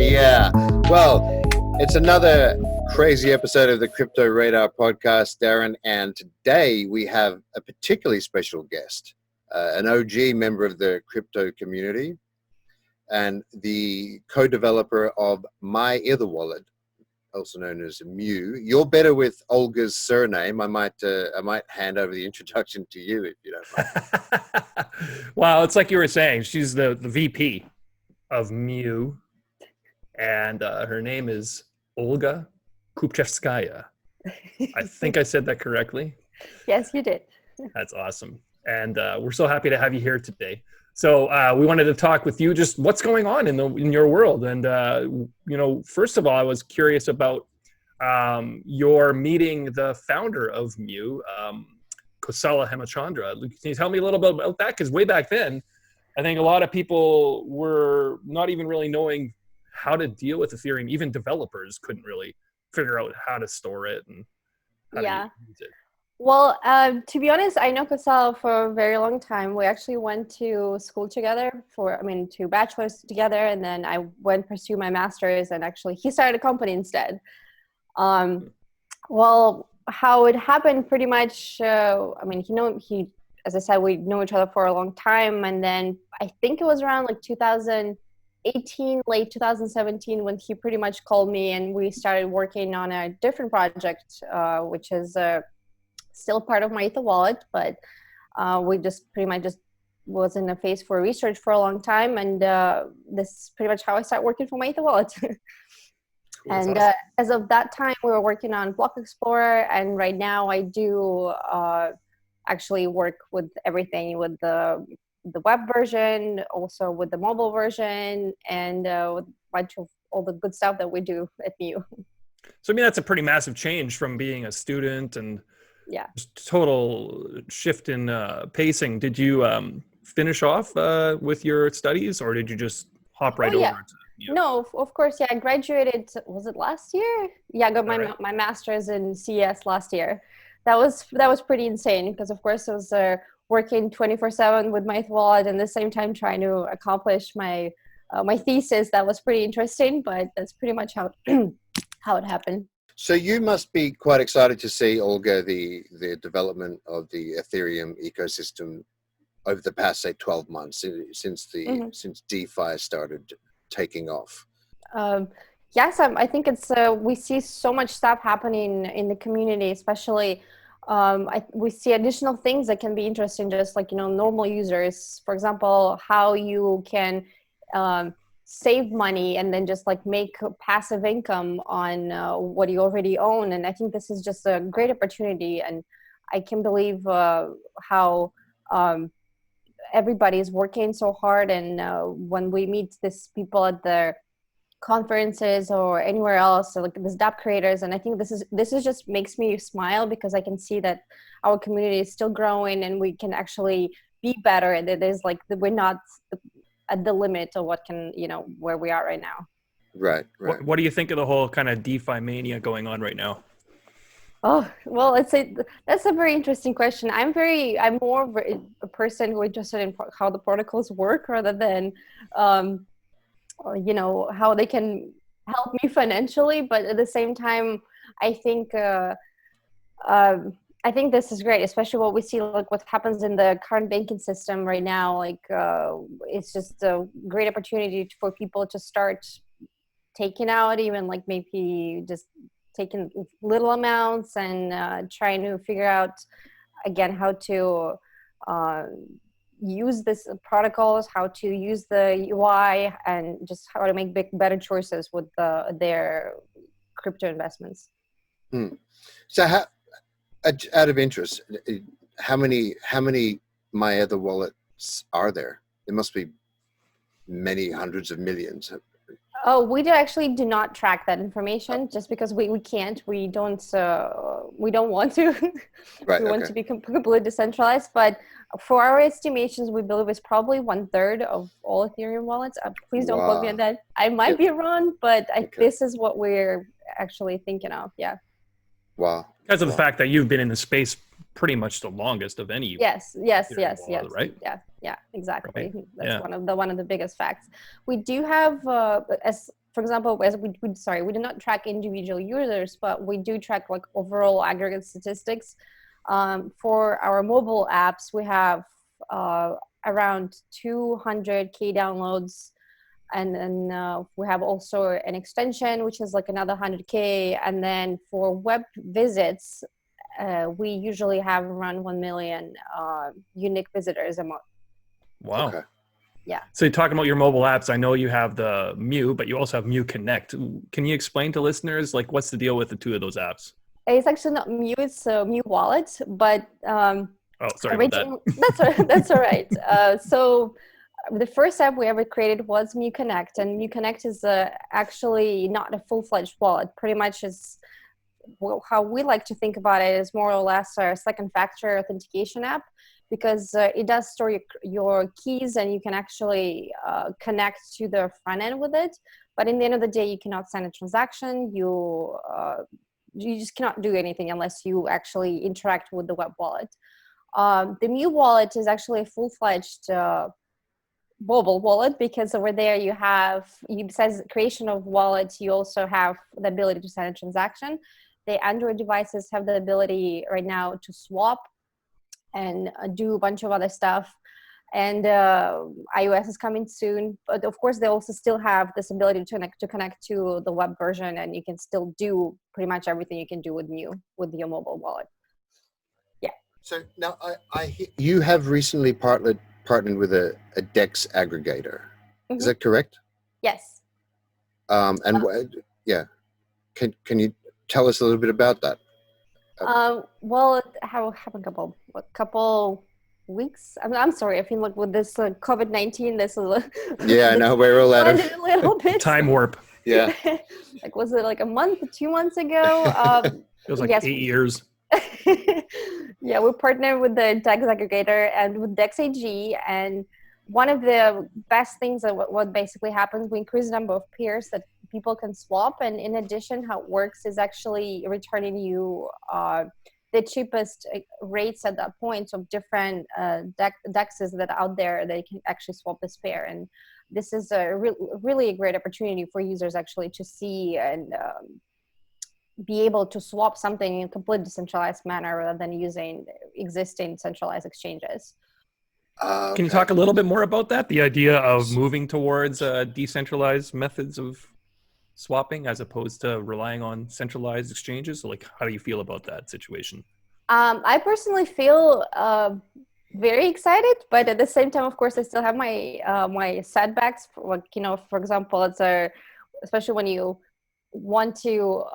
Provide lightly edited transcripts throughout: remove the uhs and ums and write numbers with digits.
Yeah. Well, it's another crazy episode of the Crypto Radar podcast, Darren. And today we have a particularly special guest, an OG member of the crypto community and the co-developer of MyEtherWallet, also known as Mew. You're better with Olga's surname. I might hand over the introduction to you if you don't mind. Wow, it's like you were saying. She's the VP of Mew, and her name is Olga Kupchevskaya. I think I said that correctly. Yes, you did. That's awesome. And we're so happy to have you here today. So we wanted to talk with you just what's going on in your world. And, first of all, I was curious about your meeting the founder of Mew, Kosala Hemachandra. Can you tell me a little bit about that? Because way back then, I think a lot of people were not even really knowing how to deal with Ethereum. Even developers couldn't really figure out how to store it and how to use it. Well, to be honest, I know Kosala for a very long time. We actually went to school together to bachelor's together, and then I went pursue my master's, and actually he started a company instead. Well, how it happened pretty much, as I said, we know each other for a long time, and then I think it was around like 2018, late 2017, when he pretty much called me and we started working on a different project, which is still part of MyEtherWallet, but we just pretty much just was in a phase for research for a long time, and this is pretty much how I started working for MyEtherWallet. And awesome. As of that time, we were working on Block Explorer, and right now I do actually work with everything, with the web version, also with the mobile version, and with a bunch of all the good stuff that we do at Mew. So I mean, that's a pretty massive change from being a student and total shift in pacing. Did you finish off with your studies, or did you just hop right over to Mew? No, of course. Yeah, I graduated, was it last year? Yeah, I got my master's in CS last year. That was pretty insane because, of course, I was working 24/7 with MyEtherWallet and at the same time trying to accomplish my my thesis. That was pretty interesting, but that's pretty much how how it happened. So you must be quite excited to see, Olga, the development of the Ethereum ecosystem over the past, say, 12 months since DeFi started taking off. Yes, I think it's we see so much stuff happening in the community, especially we see additional things that can be interesting, just like normal users. For example, how you can save money and then just like make passive income on what you already own. And I think this is just a great opportunity, and I can't believe how everybody is working so hard. And when we meet these people at the conferences or anywhere else, so like these DApp creators, and I think this is just makes me smile because I can see that our community is still growing and we can actually be better, and it is like we're not at the limit of what can where we are right now. Right. What do you think of the whole kind of DeFi mania going on right now? Oh, well, that's a very interesting question. I'm more of a person who is interested in how the protocols work rather than how they can help me financially. But at the same time, I think this is great, especially what we see, like what happens in the current banking system right now. Like it's just a great opportunity for people to start taking out, even like maybe just taking little amounts and trying to figure out again how to use this protocols, how to use the UI, and just how to make better choices with their crypto investments. So out of interest, how many MyEtherWallets are there? There must be many hundreds of millions. Oh, we actually do not track that information just because we can't. We don't want to. Right, we want to be completely decentralized. But for our estimations, we believe it's probably 1/3 of all Ethereum wallets. Please don't quote me on that. I might be wrong, but this is what we're actually thinking of. Yeah. Wow. Because of the fact that you've been in the space pretty much the longest of any. Yes, wallet, right? Yeah, exactly. Right. That's one of the biggest facts. We do have, as for example, as we do not track individual users, but we do track like overall aggregate statistics. For our mobile apps, we have around 200K downloads. And then we have also an extension, which is like another 100K. And then for web visits, we usually have around 1 million unique visitors a month. Wow. Okay. Yeah. So you're talking about your mobile apps. I know you have the Mew, but you also have Mew Connect. Can you explain to listeners, like, what's the deal with the two of those apps? It's actually not Mew, it's MyEtherWallet's, but oh, sorry about that. That's all right. So the first app we ever created was Mew Connect, and Mew Connect is actually not a full-fledged wallet. Pretty much is how we like to think about it is more or less a second factor authentication app, because it does store your keys and you can actually connect to the front end with it. But in the end of the day, you cannot sign a transaction. You just cannot do anything unless you actually interact with the web wallet. The Mew wallet is actually a full-fledged mobile wallet, because over there besides creation of wallet, you also have the ability to sign a transaction. The Android devices have the ability right now to swap and do a bunch of other stuff. And iOS is coming soon, but of course they also still have this ability to connect to the web version, and you can still do pretty much everything you can do with your mobile wallet. Yeah. So now you have recently partnered with a DEX aggregator. Mm-hmm. Is that correct? Yes. Yeah. Can you tell us a little bit about that? Well, it happened a couple weeks. I'm sorry. I feel like with this COVID-19, this is I know we're all out of a little bit time warp. Yeah. Like, was it like a month, 2 months ago? Feels like 8 years. Yeah, we partnered with the DEX aggregator and with DEX AG, and one of the best things that what basically happens, we increase the number of pairs that people can swap, and in addition, how it works is actually returning you the cheapest rates at that point of different DEXs that are out there that you can actually swap this pair. And this is a really a great opportunity for users actually to see and be able to swap something in a completely decentralized manner rather than using existing centralized exchanges. Okay. Can you talk a little bit more about that? The idea of moving towards decentralized methods of swapping as opposed to relying on centralized exchanges? So, like, how do you feel about that situation? I personally feel very excited, but at the same time, of course, I still have my my setbacks. For example, especially when you want to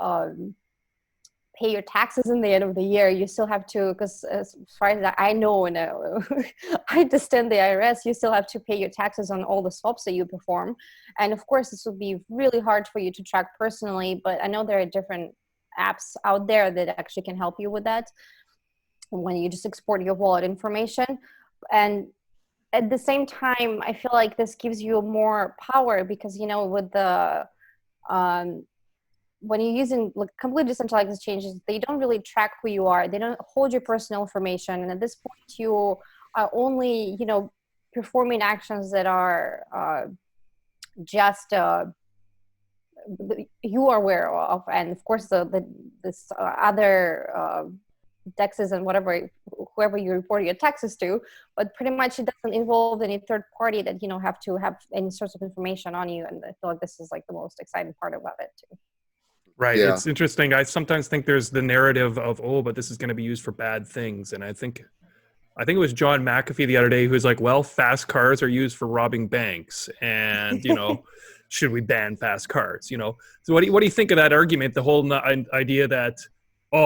pay your taxes in the end of the year, you still have to, because as far as I know, and I understand the IRS, you still have to pay your taxes on all the swaps that you perform. And of course, this would be really hard for you to track personally, but I know there are different apps out there that actually can help you with that when you just export your wallet information. And at the same time, I feel like this gives you more power, because, with the when you're using like completely decentralized exchanges, they don't really track who you are. They don't hold your personal information. And at this point, you are only, performing actions that are just you are aware of. And of course, this other DEXs and whoever you report your taxes to, but pretty much it doesn't involve any third party that, have to have any sorts of information on you. And I feel like this is like the most exciting part about it too. Right. Yeah. It's interesting. I sometimes think there's the narrative of, but this is going to be used for bad things. And I think it was John McAfee the other day who was like, well, fast cars are used for robbing banks. And, should we ban fast cars? So what do you think of that argument? The whole idea that,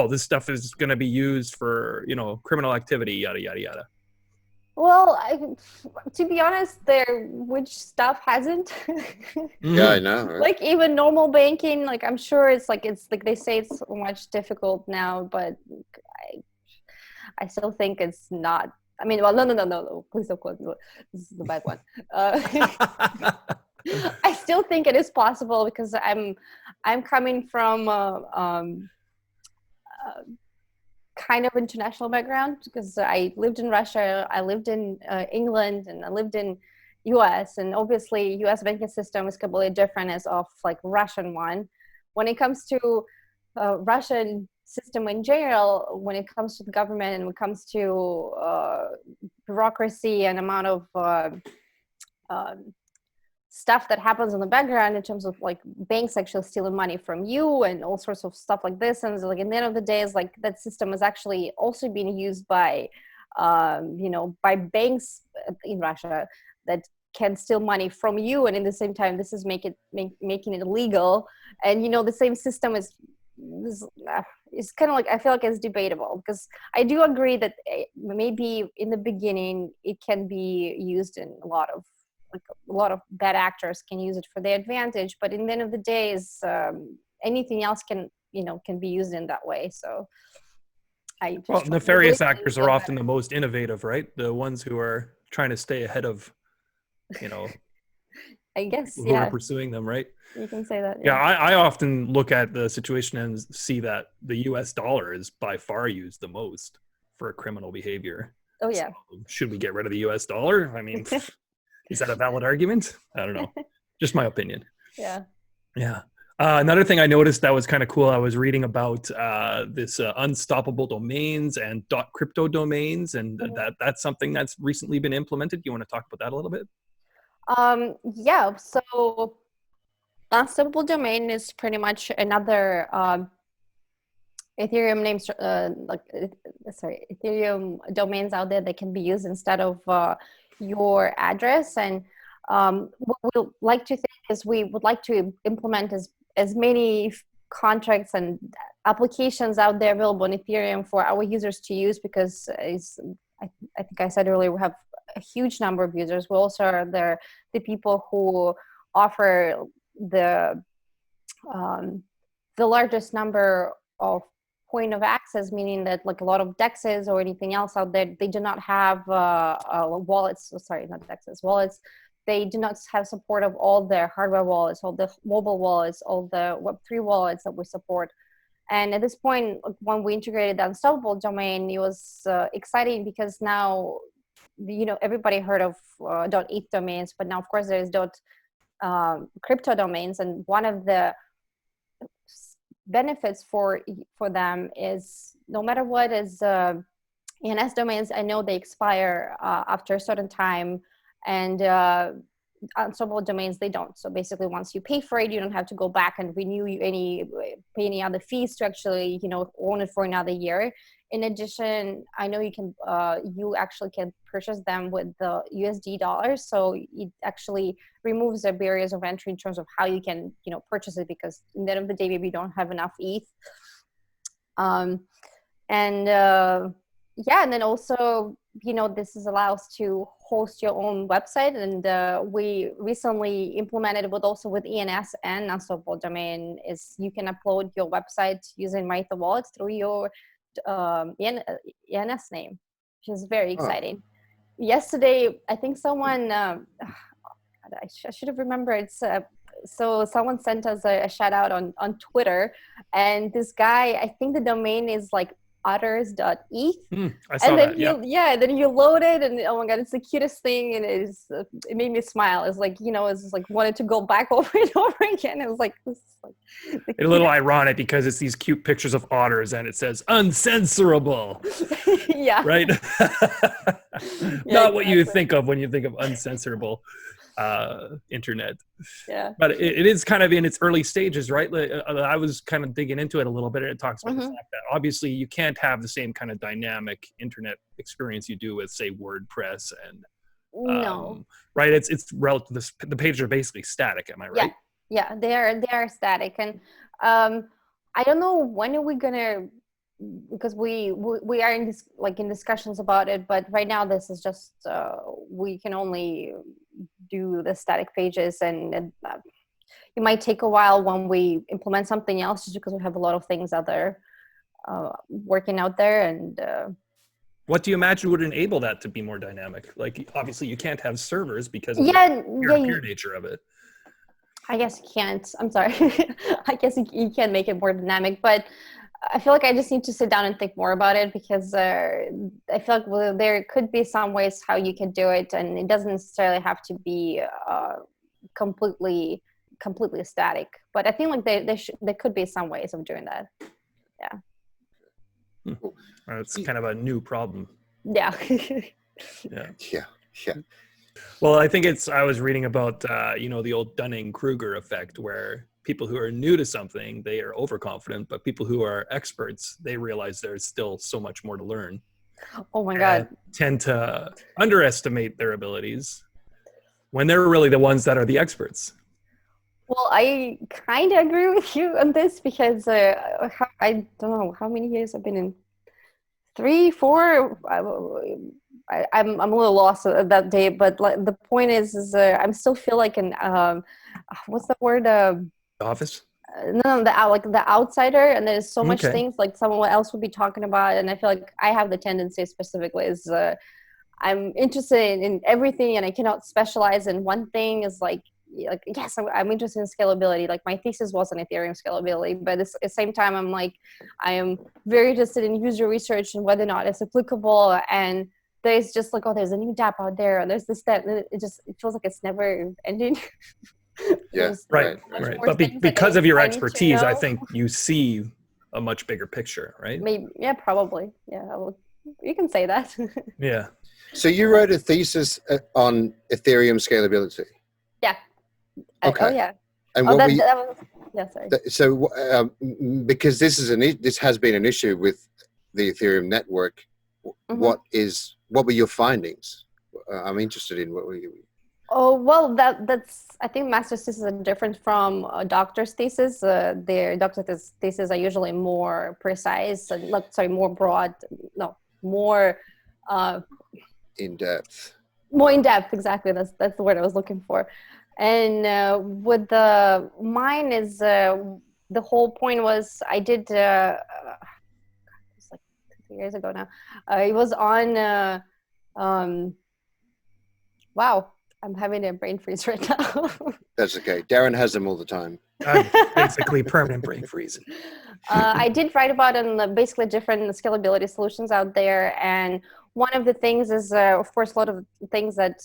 this stuff is going to be used for, criminal activity, yada, yada, yada. Well, to be honest, which stuff hasn't? Yeah, I know. Right? Like even normal banking, like I'm sure it's like they say it's so much difficult now, but I still think it's not. I mean, well, no. Please don't quote me. This is the bad one. I still think it is possible, because I'm coming from kind of international background because I lived in Russia, I lived in England, and I lived in US, and obviously US banking system is completely different as of like Russian one. When it comes to Russian system in general, when it comes to the government and when it comes to bureaucracy and amount of stuff that happens in the background in terms of like banks actually stealing money from you and all sorts of stuff like this, and like at the end of the day is like that system is actually also being used by by banks in Russia that can steal money from you, and in the same time this is making it illegal. And the same system is kind of like, I feel like it's debatable, because I do agree that maybe in the beginning it can be used in a lot of bad actors can use it for their advantage, but in the end of the day is anything else can be used in that way. So nefarious actors are often the most innovative, right? The ones who are trying to stay ahead of I guess who are pursuing them, right? You can say that. Yeah, I often look at the situation and see that the US dollar is by far used the most for criminal behavior. Oh yeah. So should we get rid of the US dollar? I mean, is that a valid argument? I don't know. Just my opinion. Yeah. Yeah. Another thing I noticed that was kind of cool, I was reading about this unstoppable domains and .crypto domains, and that's something that's recently been implemented. You want to talk about that a little bit? Yeah. So unstoppable domain is pretty much another Ethereum names, Ethereum domains out there that can be used instead of your address. And what we like to think is we would like to implement as many contracts and applications out there available on Ethereum for our users to use, because I think I said earlier, we have a huge number of users. We also are the people who offer the largest number of point of access, meaning that like a lot of DEXs or anything else out there, they do not have wallets. Sorry, not DEXs, wallets. They do not have support of all the hardware wallets, all the mobile wallets, all the Web3 wallets that we support. And at this point, when we integrated the unstoppable domain, it was exciting because now, everybody heard of .eth domains, but now of course there's crypto domains, and one of the benefits for them is no matter what is ENS domains, I know they expire after a certain time, and unstoppable domains, they don't. So basically, once you pay for it, you don't have to go back and renew pay any other fees to actually own it for another year. In addition, I know you actually can purchase them with the USD dollars, so it actually removes the barriers of entry in terms of how you can purchase it, because in the end of the day, maybe you don't have enough ETH. And then also this allows to host your own website, and we recently implemented with ENS and unstoppable domain is you can upload your website using MyEtherWallet's through your ENS name, which is very exciting. Yesterday, I think someone I should have remembered. So someone sent us a shout out on Twitter, and this guy, I think the domain is like otters.eth. I saw that. Then you load it, and oh my god, it's the cutest thing, and it made me smile. It's like it's just like wanted to go back over and over again. It was like this is like a little ironic because it's these cute pictures of otters and it says uncensorable. Yeah. Right. Not what you think of when you think of uncensorable internet. Yeah. But it is kind of in its early stages, right? I was kind of digging into it a little bit, and it talks about the fact that obviously you can't have the same kind of dynamic internet experience you do with, say, WordPress and no. Right? It's relative. The pages are basically static. Am I right? Yeah, they are static, and I don't know when are we gonna, because we are in discussions about it, but right now this is just we can only do the static pages, and it might take a while when we implement something else, just because we have a lot of things working out there. And what do you imagine would enable that to be more dynamic? Like, obviously you can't have servers because of the peer-to-peer nature of it. I guess you can't. I'm sorry. I guess you can make it more dynamic, but I feel like I just need to sit down and think more about it, because I feel like there could be some ways how you can do it, and it doesn't necessarily have to be completely static. But I think like there could be some ways of doing that. Yeah. It's kind of a new problem. Yeah. Yeah. Well, I think I was reading about, the old Dunning-Kruger effect, where people who are new to something, they are overconfident, but people who are experts, they realize there's still so much more to learn. Oh my God. Tend to underestimate their abilities when they're really the ones that are the experts. Well, I kind of agree with you on this, because I don't know how many years I've been in. 3, 4. I'm a little lost that day, but like, the point is I'm still feel like an what's the word? Office? No, the outsider, and there's so much Okay. things like someone else would be talking about, and I feel like I have the tendency specifically is I'm interested in everything, and I cannot specialize in one thing. Is like yes, I'm interested in scalability. Like my thesis was on Ethereum scalability, but at the same time, I am very interested in user research and whether or not it's applicable. And there's just like, oh, there's a new dApp out there, and there's this, that. And it feels like it's never ending. Yeah, right. But because of your expertise, I think you see a much bigger picture, right? Maybe, yeah, probably. Yeah, you can say that. Yeah. So you wrote a thesis on Ethereum scalability. Yeah. Okay. Oh yeah. And yeah, sorry. So because this has been an issue with the Ethereum network, Mm-hmm. what were your findings? I'm interested in what were you. Oh, well, that's, I think master's thesis are different from a doctor's thesis. Their doctor's thesis are usually more precise and more broad, more In depth. More in depth, exactly. That's the word I was looking for. And with mine is the whole point was I did it was like 2 years ago now. It was on wow, I'm having a brain freeze right now. That's okay. Darren has them all the time. Basically permanent brain freeze. I did write about basically different scalability solutions out there, and one of the things is, of course, a lot of things that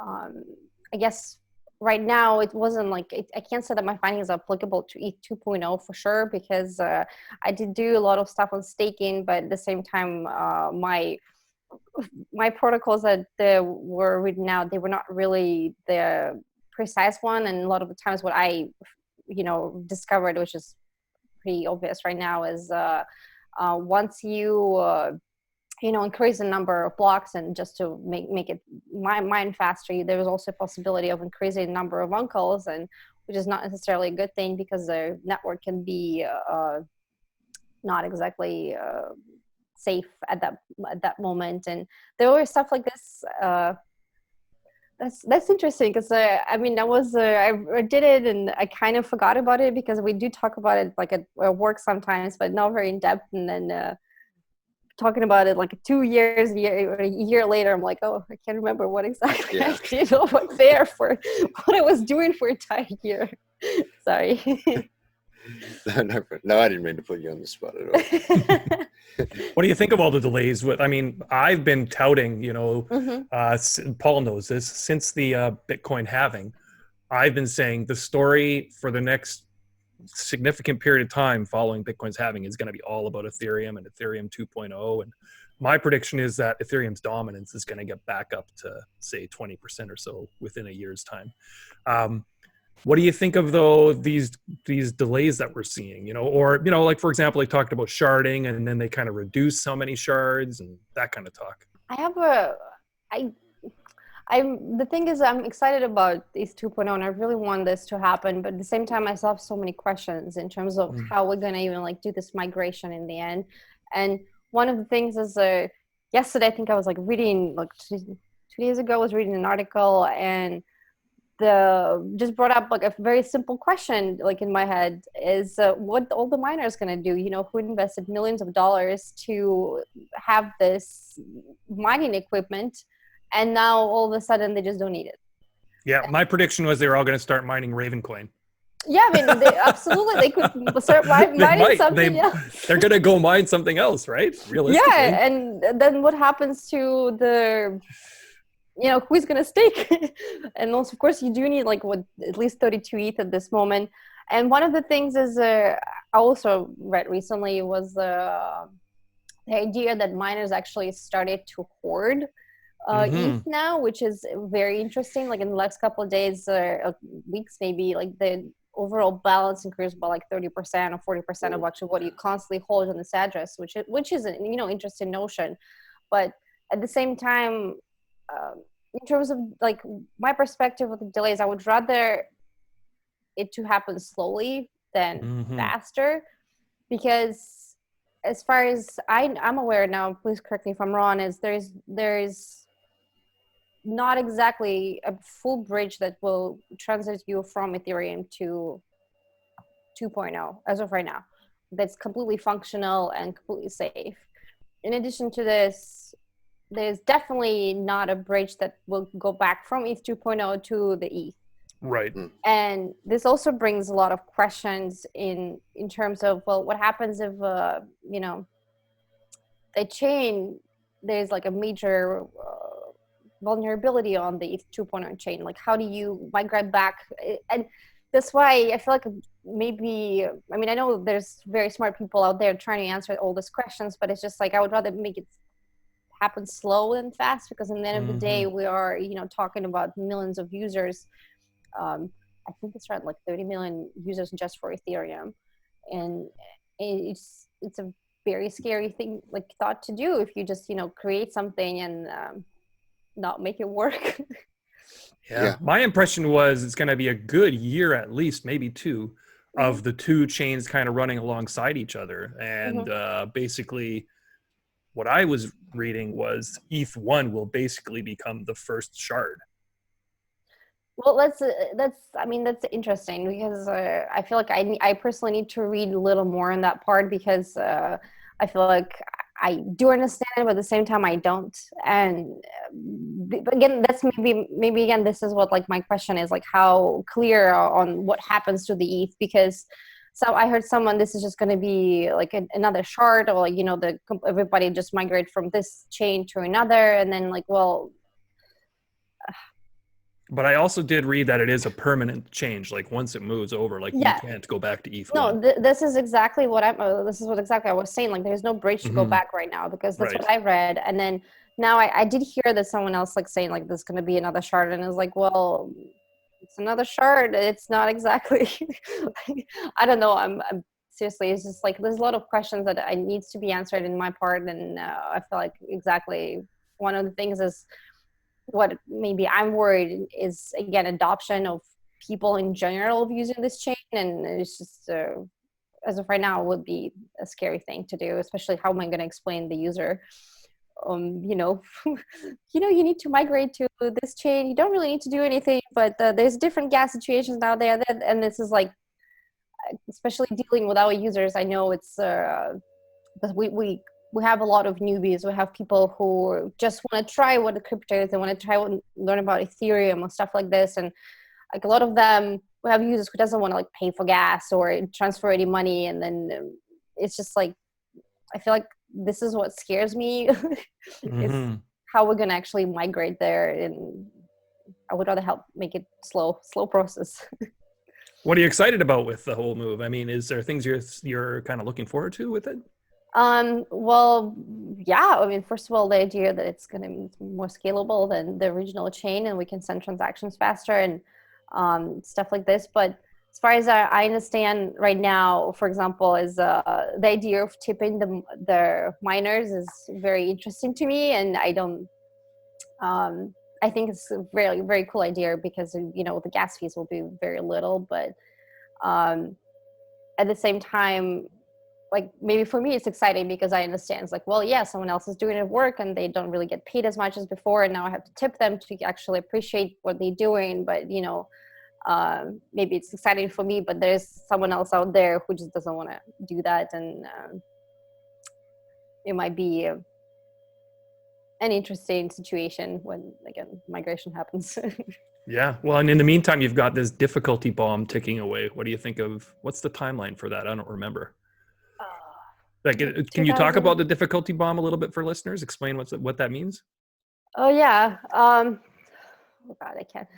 I guess right now it wasn't like I can't say that my findings are applicable to ETH 2.0 for sure, because I did do a lot of stuff on staking, but at the same time, my protocols that were written out, they were not really the precise one, and a lot of the times what I discovered, which is pretty obvious right now, is once you increase the number of blocks, and just to make it mine faster, there was also a possibility of increasing the number of uncles, and which is not necessarily a good thing, because the network can be not exactly safe at that moment. And there were stuff like this. That's interesting, because I did it and I kind of forgot about it, because we do talk about it like at work sometimes, but not very in depth. And then talking about it like 2 years, a year later, I'm like, oh, I can't remember what exactly I did or what I was doing for an entire year. Sorry. No, I didn't mean to put you on the spot at all. What do you think of all the delays? I've been touting, Paul knows this, since the Bitcoin halving, I've been saying the story for the next significant period of time following Bitcoin's halving is going to be all about Ethereum and Ethereum 2.0. And my prediction is that Ethereum's dominance is going to get back up to, say, 20% or so within a year's time. What do you think of these delays that we're seeing? Like, for example, they talked about sharding, and then they kind of reduced how many shards and that kind of talk. The thing is, I'm excited about these 2.0, and I really want this to happen. But at the same time, I still have so many questions in terms of how we're going to even do this migration in the end. And one of the things is, yesterday, I think I was reading, 2 days ago, I was reading an article, and just brought up a very simple question in my head is what all the miners going to do, who invested millions of dollars to have this mining equipment, and now all of a sudden they just don't need it. Yeah, my prediction was they were all going to start mining Ravencoin. Yeah, I mean, absolutely, they could start mining something else. They're gonna go mine something else, right? Realistically. Yeah, and then what happens to the, who's gonna stake? And also, of course, you do need like at least 32 ETH at this moment. And one of the things is I also read recently was the idea that miners actually started to hoard ETH now, which is very interesting. Like in the next couple of days, weeks maybe, like the overall balance increased by like 30% or 40% of actually what you constantly hold on this address, which is an interesting notion. But at the same time, in terms of like my perspective with the delays, I would rather it to happen slowly than faster, because as far as I'm aware now, please correct me if I'm wrong, is there's not exactly a full bridge that will transit you from Ethereum to 2.0 as of right now, that's completely functional and completely safe. In addition to this, there's definitely not a bridge that will go back from ETH 2.0 to the ETH. Right. And this also brings a lot of questions in terms of, well, what happens if a chain, there's like a major vulnerability on the ETH 2.0 chain, like how do you migrate back? And that's why I feel like maybe, I mean, I know there's very smart people out there trying to answer all these questions, but it's just like I would rather make it happen slow and fast, because in the end of the day, we are talking about millions of users. I think it's around like 30 million users just for Ethereum, and it's a very scary thing, like thought to do, if you just create something and not make it work. Yeah. My impression was it's going to be a good year, at least maybe two, of the two chains kind of running alongside each other. And basically what I was reading was ETH1 will basically become the first shard. Well, that's interesting, because I feel like I personally need to read a little more on that part, because I feel like I do understand it, but at the same time I don't. And again, that's maybe again, this is what like my question is, like how clear on what happens to the ETH, because I heard someone, this is just going to be like another shard, or everybody just migrate from this chain to another, and then like, well. But I also did read that it is a permanent change. Like once it moves over, like you can't go back to ETH1. No, this is exactly what exactly I was saying. Like there's no bridge to go back right now, because that's what I read. And then now I did hear that someone else like saying like there's going to be another shard, and it's like, well, it's another shard. It's not exactly. I don't know. I'm seriously. It's just like there's a lot of questions that I needs to be answered in my part, and I feel like exactly one of the things is. What maybe I'm worried is, again, adoption of people in general of using this chain, and it's just as of right now would be a scary thing to do, especially how am I going to explain the user you need to migrate to this chain, you don't really need to do anything, but there's different gas situations out there and this is like, especially dealing with our users, I know it's because we have a lot of newbies. We have people who just want to try what the crypto is. They want to try and learn about Ethereum or stuff like this. And like a lot of them, we have users who doesn't want to like pay for gas or transfer any money. And then it's just like, I feel like this is what scares me is how we're going to actually migrate there. And I would rather help make it slow process. What are you excited about with the whole move? I mean, is there things you're kind of looking forward to with it? Well, yeah, I mean, first of all, the idea that it's going to be more scalable than the original chain and we can send transactions faster and stuff like this. But as far as I understand right now, for example, is the idea of tipping the miners is very interesting to me. And I don't, I think it's a very, very cool idea because, the gas fees will be very little, but at the same time, like maybe for me it's exciting because I understand it's like, well, yeah, someone else is doing the work and they don't really get paid as much as before, and now I have to tip them to actually appreciate what they're doing. But maybe it's exciting for me, but there's someone else out there who just doesn't want to do that, and it might be an interesting situation when, again, migration happens. Yeah. Well, and in the meantime, you've got this difficulty bomb ticking away. What do you think of, what's the timeline for that? I don't remember. Like, can you talk about the difficulty bomb a little bit for listeners? Explain what that means. Oh yeah. Oh God, I can't.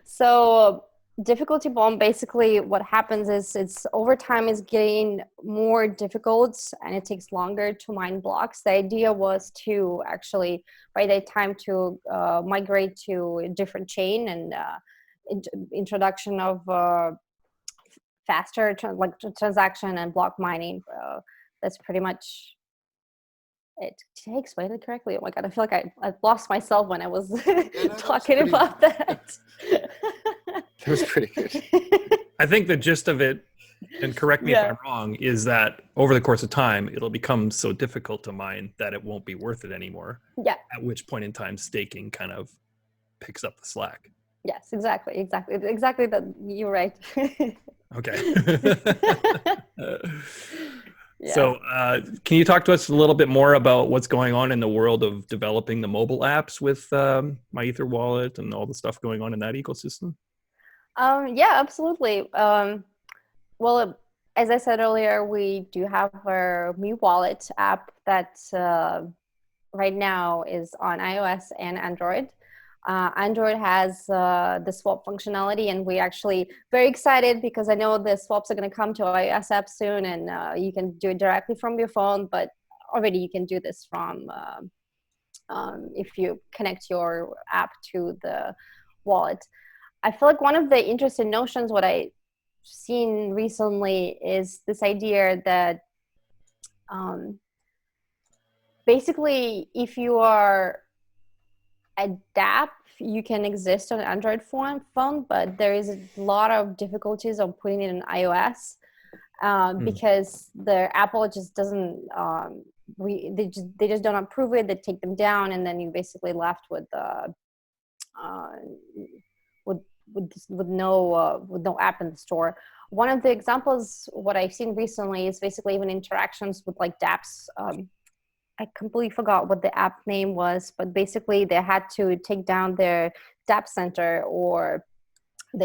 So difficulty bomb, basically what happens is it's over time is getting more difficult and it takes longer to mine blocks. The idea was to actually by that time to migrate to a different chain and introduction of faster transaction and block mining. That's pretty much it. Did I explain it correctly? Oh my God, I feel like I lost myself when I was talking about that. That was pretty good. I think the gist of it, and correct me if I'm wrong, is that over the course of time, it'll become so difficult to mine that it won't be worth it anymore. Yeah. At which point in time, staking kind of picks up the slack. Yes, exactly. That you're right. Okay. So can you talk to us a little bit more about what's going on in the world of developing the mobile apps with MyEtherWallet and all the stuff going on in that ecosystem? Yeah, absolutely. Well, as I said earlier, we do have our MyWallet app that right now is on iOS and Android. Android has the swap functionality, and we're actually very excited because I know the swaps are going to come to iOS app soon, and you can do it directly from your phone, but already you can do this from if you connect your app to the wallet. I feel like one of the interesting notions, what I've seen recently, is this idea that basically if you are a dApp, you can exist on an Android phone, but there is a lot of difficulties on putting it in iOS because the Apple just doesn't. They just don't approve it. They take them down, and then you basically left with no app in the store. One of the examples what I've seen recently is basically even interactions with like dApps. I completely forgot what the app name was, but basically they had to take down their dApp center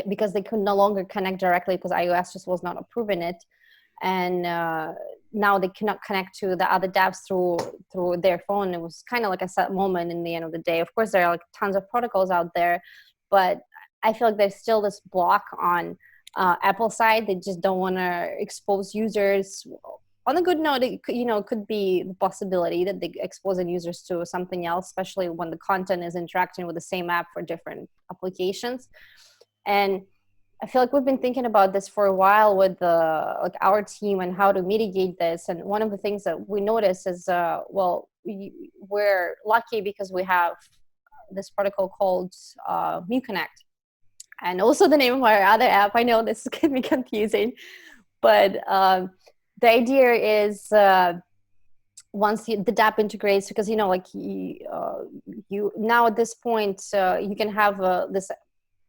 because they could no longer connect directly because iOS just was not approving it. And now they cannot connect to the other dApps through their phone. It was kind of like a sad moment in the end of the day. Of course, there are like tons of protocols out there, but I feel like there's still this block on Apple side. They just don't want to expose users. On a good note, it could be the possibility that they expose users to something else, especially when the content is interacting with the same app for different applications. And I feel like we've been thinking about this for a while with our team and how to mitigate this. And one of the things that we notice is, we're lucky because we have this protocol called MuConnect. And also the name of our other app. I know this can be confusing, but the idea is once the dApp integrates, because you now at this point you can have this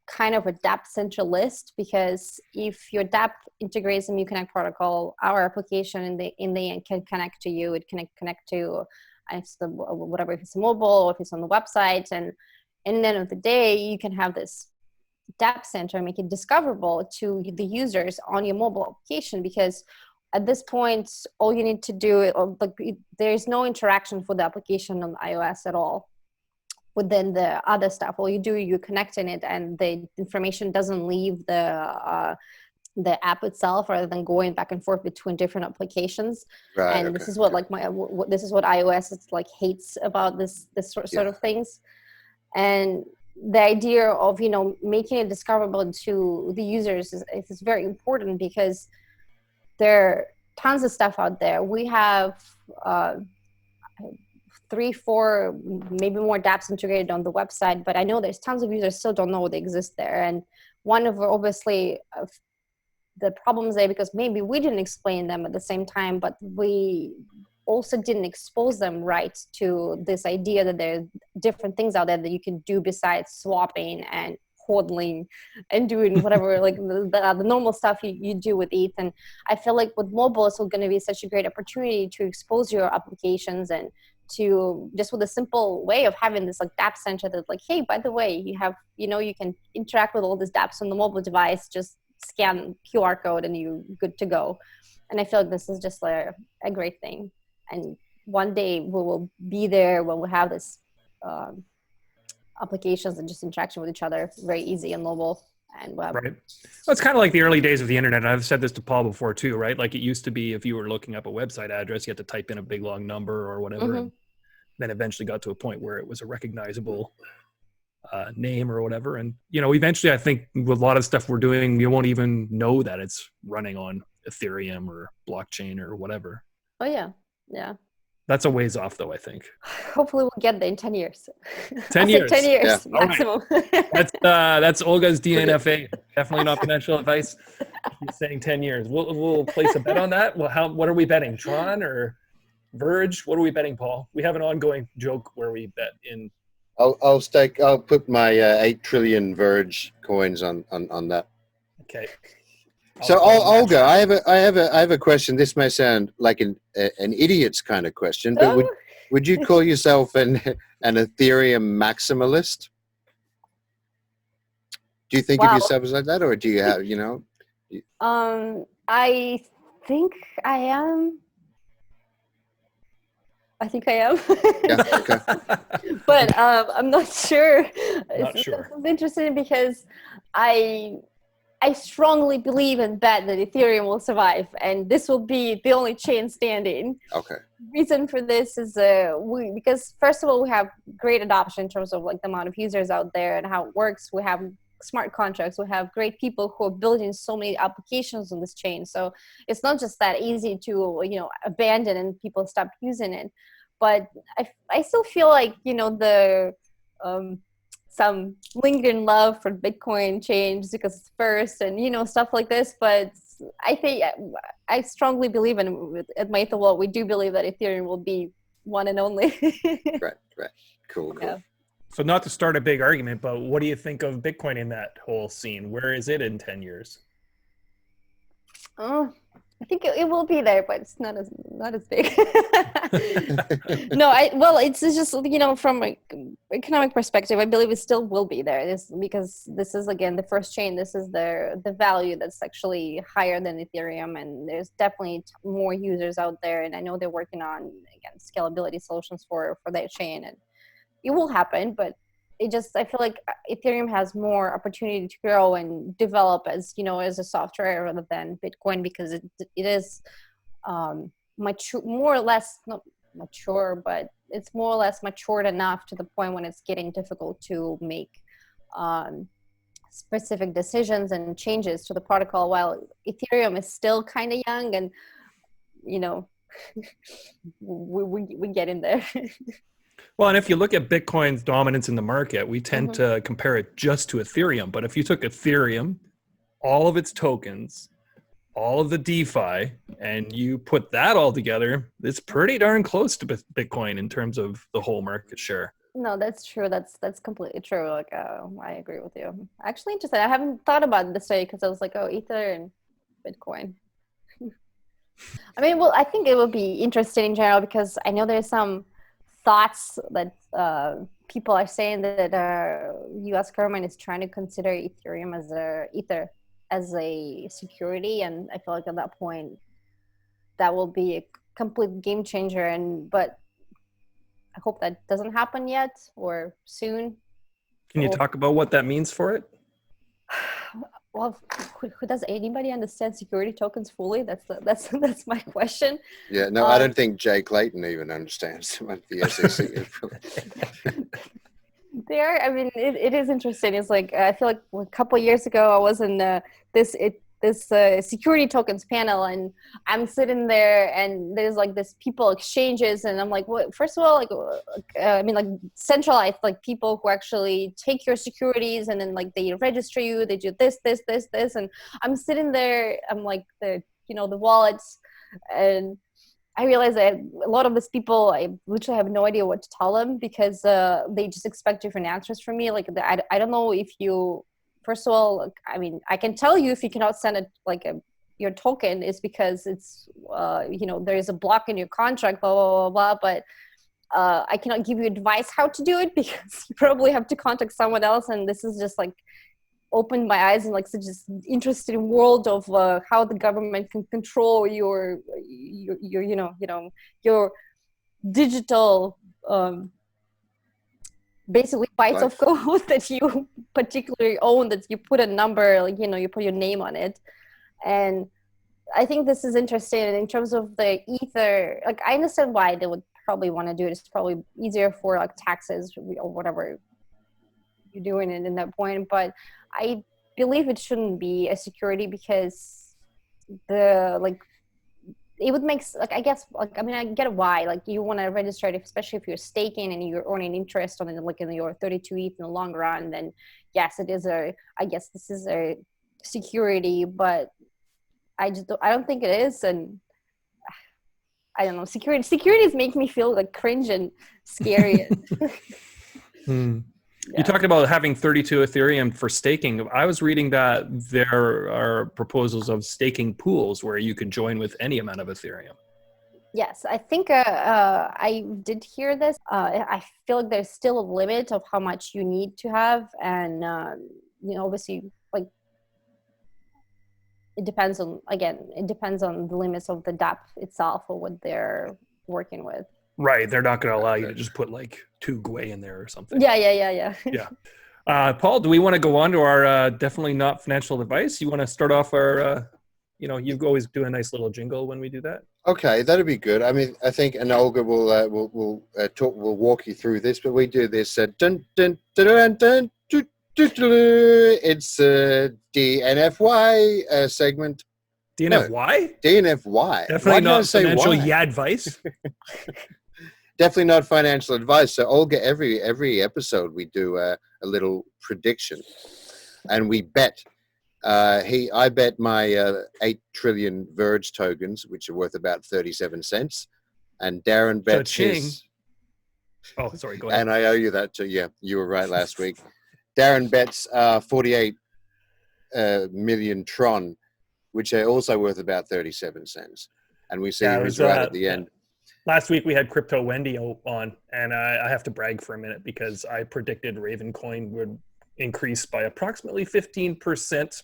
kind of a dApp central list, because if your dApp integrates a MuConnect protocol, our application in the end can connect to you. It can connect to if it's mobile or if it's on the website, and in the end of the day, you can have this dApp center, make it discoverable to the users on your mobile application, because at this point, all you need to do, there's no interaction for the application on iOS at all within the other stuff. All you do, you connect in it, and the information doesn't leave the app itself, rather than going back and forth between different applications. Right, and okay. This is what this is what iOS hates about this sort of things. And the idea of making it discoverable to the users is very important, because there are tons of stuff out there. We have 3, 4, maybe more dApps integrated on the website, but I know there's tons of users still don't know they exist there. And one of obviously the problems there, because maybe we didn't explain them at the same time, but we also didn't expose them right to this idea that there are different things out there that you can do besides swapping and hodling and doing whatever the normal stuff you do with ETH. And I feel like with mobile, it's going to be such a great opportunity to expose your applications and to just with a simple way of having this like dApp center that's like, hey, by the way, you have, you can interact with all these dApps on the mobile device, just scan QR code and you're good to go. And I feel like this is just a great thing. And one day we will be there when we have this applications and just interaction with each other very easy and mobile and web. Right. Well, it's kind of like the early days of the internet. I've said this to Paul before too, right? Like it used to be if you were looking up a website address, you had to type in a big long number or whatever. And then eventually got to a point where it was a recognizable name or whatever. And, eventually I think with a lot of stuff we're doing, you won't even know that it's running on Ethereum or blockchain or whatever. Oh yeah. Yeah. That's a ways off though, I think. Hopefully we'll get there in 10 years. 10 years. 10 years Yeah. maximum. Right. That's Olga's DNFA. Definitely not financial advice. She's saying 10 years. We'll place a bet on that. Well, what are we betting? Tron or Verge? What are we betting, Paul? We have an ongoing joke where we bet in. I'll put my 8 trillion Verge coins on that. Okay. So Olga, I have a question. This may sound like an idiot's kind of question, but would you call yourself an Ethereum maximalist? Do you think of yourself as like that, or do you have I think I am. Yeah, okay. But I'm not sure. Not sure. It's interesting because I strongly believe and bet that Ethereum will survive, and this will be the only chain standing. Okay. Reason for this is because first of all, we have great adoption in terms of like the amount of users out there and how it works. We have smart contracts. We have great people who are building so many applications on this chain. So it's not just that easy to abandon and people stop using it. But I still feel like the some lingering love for Bitcoin change because it's first and stuff like this. But I think I strongly believe in at MyEtherWallet, we do believe that Ethereum will be one and only. Right. Cool. Yeah. So not to start a big argument, but what do you think of Bitcoin in that whole scene? Where is it in 10 years? Oh, I think it will be there, but it's not as big. No, it's just from an economic perspective, I believe it still will be there. Because this is again the first chain. This is the value that's actually higher than Ethereum, and there's definitely more users out there. And I know they're working on scalability solutions for their chain, and it will happen. But I feel like Ethereum has more opportunity to grow and develop as a software rather than Bitcoin, because it is mature, more or less, not mature, but it's more or less matured enough to the point when it's getting difficult to make specific decisions and changes to the protocol, while Ethereum is still kind of young and we get in there. Well, and if you look at Bitcoin's dominance in the market, we tend to compare it just to Ethereum. But if you took Ethereum, all of its tokens, all of the DeFi, and you put that all together, it's pretty darn close to Bitcoin in terms of the whole market share. No, that's true. That's completely true. Like, I agree with you. Actually, interesting. I haven't thought about it this way because I was like, oh, Ether and Bitcoin. I mean, well, I think it would be interesting in general because I know there's some thoughts that people are saying that U.S. government is trying to consider Ethereum Ether as a security, and I feel like at that point that will be a complete game changer. But I hope that doesn't happen yet or soon. Can you talk about what that means for it? Well, does anybody understand security tokens fully? That's my question. Yeah, no, I don't think Jay Clayton even understands what the SEC is. I mean, it is interesting. It's like I feel like a couple of years ago I was in this security tokens panel, and I'm sitting there, and there's like this people exchanges, and I'm like, what? First of all, I mean, like centralized, like people who actually take your securities, and then like they register you, they do this, and I'm sitting there, I'm like the wallets, and I realized that a lot of these people, I literally have no idea what to tell them because they just expect different answers from me. Like I don't know if you. First of all, I mean, I can tell you if you cannot send your token is because it's, there is a block in your contract, blah, blah, blah, blah. But I cannot give you advice how to do it because you probably have to contact someone else. And this is just like opened my eyes in like such an interesting world of how the government can control your your digital basically bytes of code that you particularly own, that you put a number, like, you put your name on it. And I think this is interesting in terms of the Ether. Like, I understand why they would probably want to do it. It's probably easier for like taxes or whatever you're doing it in that point. But I believe it shouldn't be a security because it would make, like, I guess, like, I mean, I get why, like, you want to register it, especially if you're staking and you're earning interest on it, like in your 32 ETH in the long run, then yes, it is I guess this is a security, but I don't think it is. And I don't know, securities make me feel like cringe and scary. You talked about having 32 Ethereum for staking. I was reading that there are proposals of staking pools where you could join with any amount of Ethereum. Yes, I think I did hear this. I feel like there's still a limit of how much you need to have. And, obviously, like, it depends on the limits of the dApp itself or what they're working with. Right. They're not going to allow you to just put like 2 Gwei in there or something. Yeah. Yeah. Paul, do we want to go on to our definitely not financial advice? You want to start off our, you always do a nice little jingle when we do that. Okay, that'd be good. I mean, I think, and Olga will walk you through this, but we do this. Dun, dun, dun, dun, dun, dun, dun, dun, it's DNFY segment. DNFY? DNFY. Definitely not financial advice. Definitely not financial advice. So Olga, every episode we do a little prediction, and we bet. I bet my 8 trillion Verge tokens, which are worth about 37 cents, and Darren bets his. Oh, sorry. Go ahead. And I owe you that too. Yeah, you were right last week. Darren bets 48 million Tron, which are also worth about 37 cents, and we see who's right at the end. Last week we had Crypto Wendy on, and I have to brag for a minute because I predicted Ravencoin would increase by approximately 15%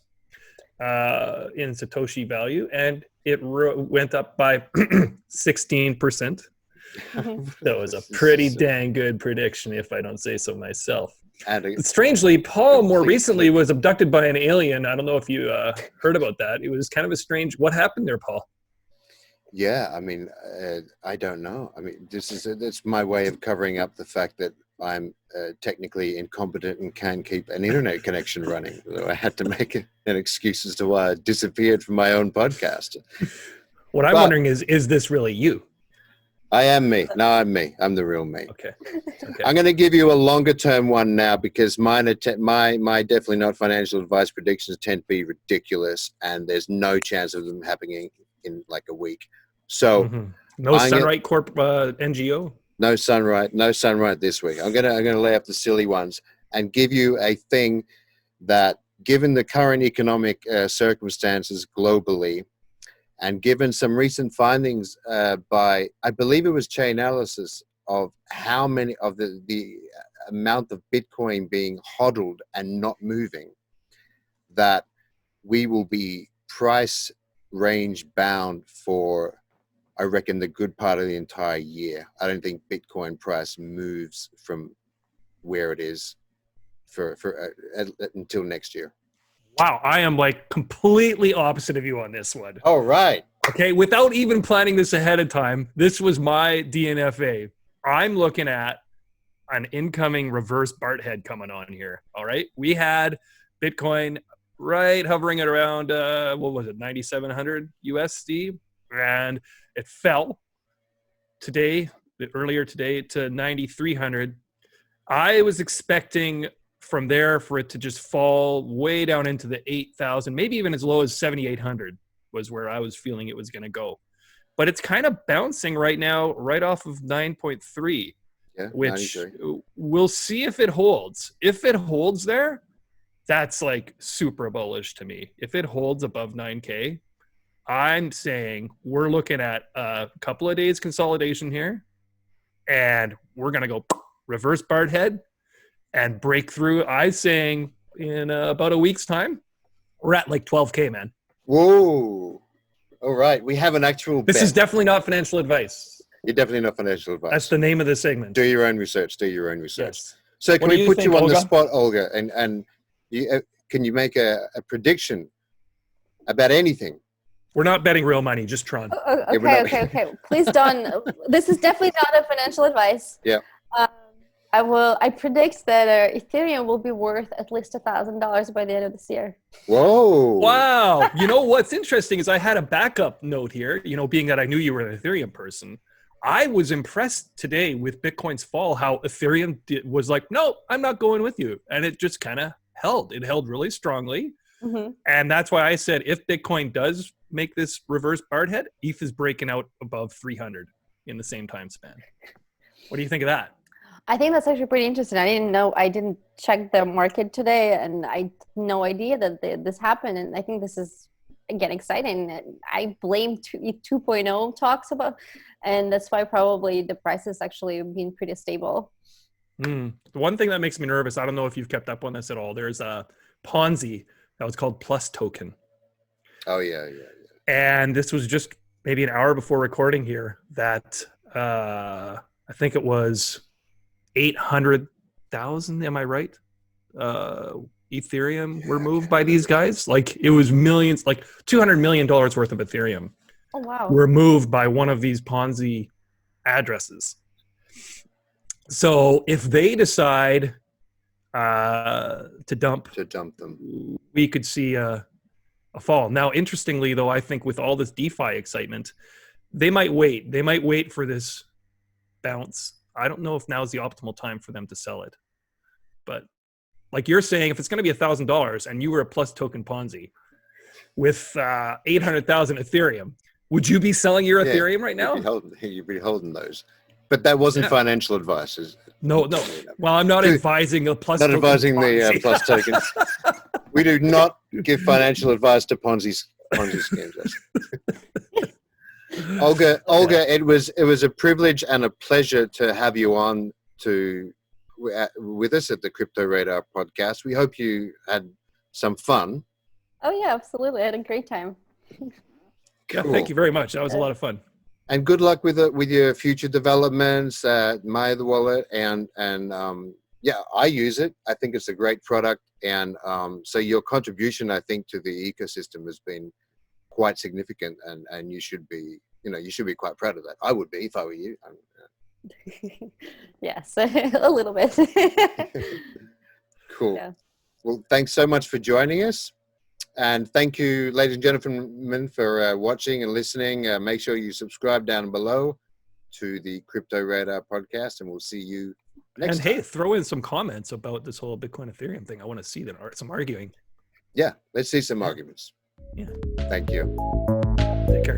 in Satoshi value, and it went up by 16%. That was a pretty dang good prediction, if I don't say so myself. And strangely, Paul more recently was abducted by an alien. I don't know if you heard about that. It was kind of a strange. What happened there, Paul? Yeah, I mean, I don't know. I mean, that's my way of covering up the fact that I'm technically incompetent and can't keep an internet connection running. So I had to make an excuse as to why I disappeared from my own podcast. What I'm wondering is this really you? I am me. No, I'm me. I'm the real me. Okay. I'm going to give you a longer term one now because my definitely not financial advice predictions tend to be ridiculous, and there's no chance of them happening in like a week. So no Sunright Corp NGO. No Sunright this week. I'm gonna lay up the silly ones and give you a thing that, given the current economic circumstances globally, and given some recent findings by, I believe it was Chainalysis, of how many of the amount of Bitcoin being hodled and not moving, that we will be price range bound for, I reckon, the good part of the entire year. I don't think Bitcoin price moves from where it is for until next year. Wow, I am like completely opposite of you on this one. Oh, right. Okay, without even planning this ahead of time, this was my DNFA. I'm looking at an incoming reverse Barthead coming on here. All right, we had Bitcoin right hovering at around 9,700 USD, and it fell earlier today to 9,300. I was expecting from there for it to just fall way down into the 8,000, maybe even as low as 7,800 was where I was feeling it was going to go. But it's kind of bouncing right now, right off of 9.3, which 93. We'll see if it holds. If it holds there, that's like super bullish to me. If it holds above 9K, I'm saying we're looking at a couple of days consolidation here. and we're going to go reverse Bard head and break through. I'm saying in about a week's time, we're at like 12K, man. Whoa. All right. We have an actual This bet. is definitely not financial advice. You're definitely not financial advice. That's the name of the segment. Do your own research. Do your own research. Yes. So can What do we you put think, you on the Olga? spot, Olga? And you, can you make a prediction about anything? We're not betting real money, just Tron. Okay. Please don't. This is definitely not a financial advice. Yeah. I predict that Ethereum will be worth at least $1,000 by the end of this year. Whoa. Wow. You know what's interesting is I had a backup note here, being that I knew you were an Ethereum person. I was impressed today with Bitcoin's fall, how Ethereum was like, no, I'm not going with you. And it just kind of held. It held really strongly. Mm-hmm. And that's why I said if Bitcoin does make this reverse Bard head, ETH is breaking out above 300 in the same time span. What do you think of that? I think that's actually pretty interesting. I didn't check the market today, and I had no idea that this happened. And I think this is, again, exciting. And I blame 2.0 talks about, and that's why probably the price has actually been pretty stable. The one thing that makes me nervous, I don't know if you've kept up on this at all. There's a Ponzi that was called Plus Token. Oh, yeah. And this was just maybe an hour before recording here that I think it was 800,000, am I right? Ethereum were moved by these guys. Like it was millions, like $200 million worth of Ethereum. Oh, wow. Were moved by one of these Ponzi addresses. So if they decide to dump them, we could see a fall. Now, interestingly, though, I think with all this DeFi excitement, they might wait. They might wait for this bounce. I don't know if now is the optimal time for them to sell it. But like you're saying, if it's going to be $1,000 and you were a Plus Token Ponzi with 800,000 Ethereum, would you be selling your Ethereum right now? You'd be holding those. But that wasn't financial advice. No. Well, I'm not advising a Plus Token. Not advising Ponzi. the Plus Token. We do not give financial advice to Ponzi schemes. Olga, it was a privilege and a pleasure to have you on with us at the Crypto Radar podcast. We hope you had some fun. Oh yeah, absolutely. I had a great time. Yeah, thank you very much. That was a lot of fun. And good luck with your future developments, MyEtherWallet, and I use it. I think it's a great product, and so your contribution, I think, to the ecosystem has been quite significant, and you should be quite proud of that. I would be if I were you. Yes, a little bit. Cool. Yeah. Well, thanks so much for joining us. And thank you, ladies and gentlemen, for watching and listening. Make sure you subscribe down below to the Crypto Radar podcast, and we'll see you next time. Hey, throw in some comments about this whole Bitcoin Ethereum thing. I want to see some arguing. Yeah, let's see some arguments. Yeah. Thank you. Take care.